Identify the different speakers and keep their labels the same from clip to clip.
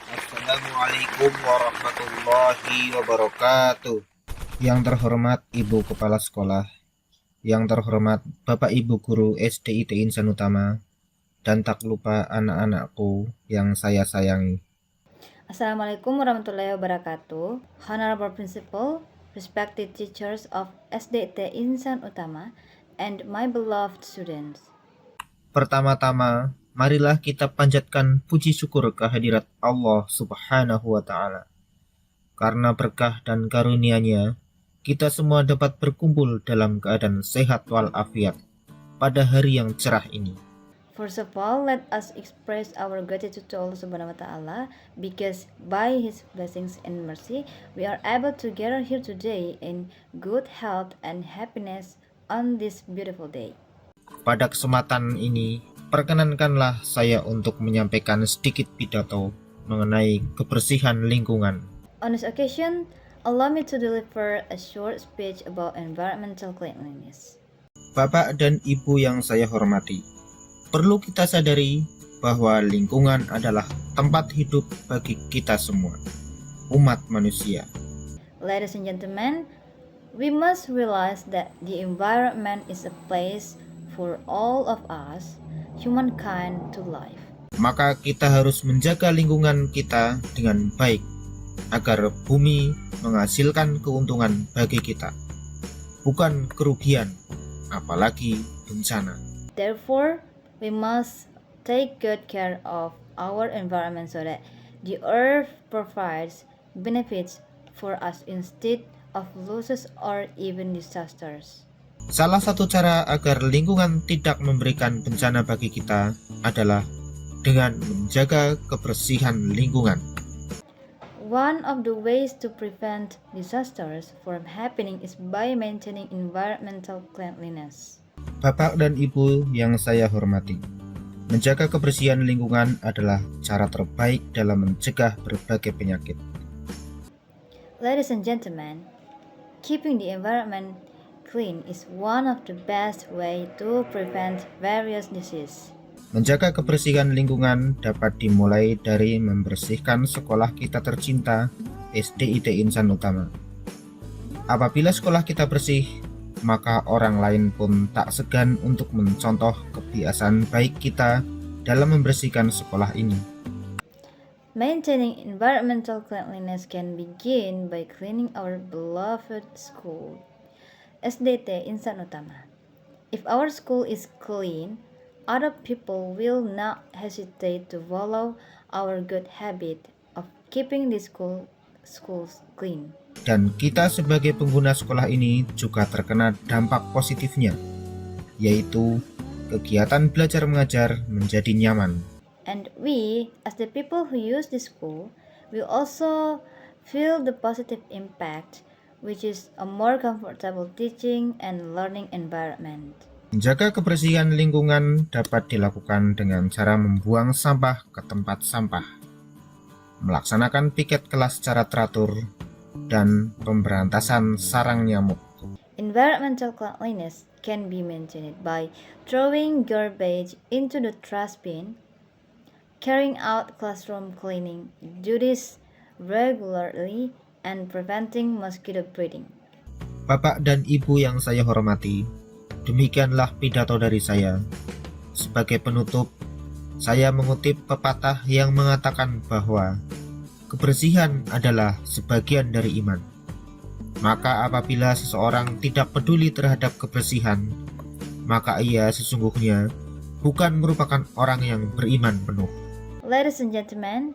Speaker 1: Assalamualaikum warahmatullahi wabarakatuh. Yang terhormat Ibu Kepala Sekolah, yang terhormat Bapak Ibu Guru SDIT Insan Utama, dan tak lupa anak-anakku yang saya sayangi.
Speaker 2: Assalamualaikum warahmatullahi wabarakatuh. Honorable Principal, respected teachers of SDT Insan Utama, and my beloved students.
Speaker 1: Pertama-tama, marilah kita panjatkan puji syukur kehadirat Allah Subhanahu wa Ta'ala. Karena berkah dan karunia-Nya, kita semua dapat berkumpul dalam keadaan sehat walafiat pada hari yang cerah ini.
Speaker 2: First of all, let us express our gratitude to Allah Subhanahu wa Ta'ala because by His blessings and mercy, we are able to gather here today in good health and happiness on this beautiful day.
Speaker 1: Pada kesempatan ini, perkenankanlah saya untuk menyampaikan sedikit pidato mengenai kebersihan lingkungan.
Speaker 2: On this occasion, allow me to deliver a short speech about environmental cleanliness.
Speaker 1: Bapak dan Ibu yang saya hormati, perlu kita sadari bahwa lingkungan adalah tempat hidup bagi kita semua, umat manusia.
Speaker 2: Ladies and gentlemen, we must realize that the environment is a place for all of us, humankind, to live.
Speaker 1: Maka kita harus menjaga lingkungan kita dengan baik, agar bumi menghasilkan keuntungan bagi kita, bukan kerugian, apalagi bencana.
Speaker 2: Therefore, we must take good care of our environment so that the earth provides benefits for us instead of losses or even disasters.
Speaker 1: Salah satu cara agar lingkungan tidak memberikan bencana bagi kita adalah dengan menjaga kebersihan lingkungan.
Speaker 2: One of the ways to prevent disasters from happening is by maintaining environmental cleanliness.
Speaker 1: Bapak dan Ibu yang saya hormati, menjaga kebersihan lingkungan adalah cara terbaik dalam mencegah berbagai penyakit.
Speaker 2: Ladies and gentlemen, keeping the environment clean is one of the best way to prevent various diseases.
Speaker 1: Menjaga kebersihan lingkungan dapat dimulai dari membersihkan sekolah kita tercinta, SDIT Insan Utama. Apabila sekolah kita bersih, maka orang lain pun tak segan untuk mencontoh kebiasaan baik kita dalam membersihkan sekolah ini.
Speaker 2: Maintaining environmental cleanliness can begin by cleaning our beloved school, SDT Insan Utama. If our school is clean, other people will not hesitate to follow our good habit of keeping the schools clean.
Speaker 1: Dan kita sebagai pengguna sekolah ini juga terkena dampak positifnya, yaitu kegiatan belajar mengajar menjadi nyaman.
Speaker 2: And we, as the people who use the school, will also feel the positive impact, which is a more comfortable teaching and learning environment.
Speaker 1: Menjaga kebersihan lingkungan dapat dilakukan dengan cara membuang sampah ke tempat sampah, melaksanakan piket kelas secara teratur, dan pemberantasan sarang nyamuk.
Speaker 2: Environmental cleanliness can be maintained by throwing garbage into the trash bin, carrying out classroom cleaning duties regularly, and preventing mosquito breeding.
Speaker 1: Bapak dan Ibu yang saya hormati, demikianlah pidato dari saya. Sebagai penutup, saya mengutip pepatah yang mengatakan bahwa kebersihan adalah sebagian dari iman. Maka apabila seseorang tidak peduli terhadap kebersihan, maka ia sesungguhnya bukan merupakan orang yang beriman penuh.
Speaker 2: Ladies and gentlemen,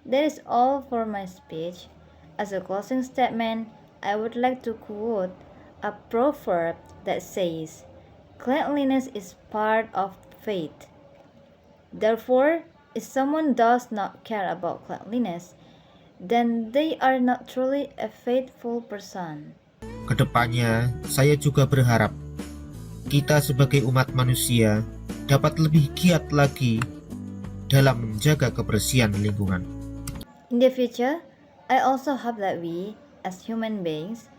Speaker 2: that is all for my speech. As a closing statement, I would like to quote a proverb that says, "Cleanliness is part of faith." Therefore, if someone does not care about cleanliness, then they are not truly a faithful person.
Speaker 1: Kedepannya, saya juga berharap kita sebagai umat manusia dapat lebih giat lagi dalam menjaga kebersihan lingkungan.
Speaker 2: In the future, I also hope that we, as human beings,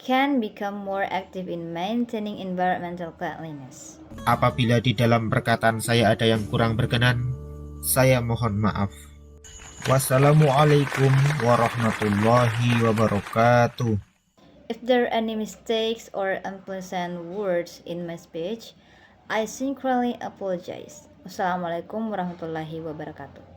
Speaker 2: can become more active in maintaining environmental cleanliness.
Speaker 1: Apabila di dalam perkataan saya ada yang kurang berkenan, saya mohon maaf. Wassalamualaikum warahmatullahi wabarakatuh.
Speaker 2: If there are any mistakes or unpleasant words in my speech, I sincerely apologize. Wassalamualaikum warahmatullahi wabarakatuh.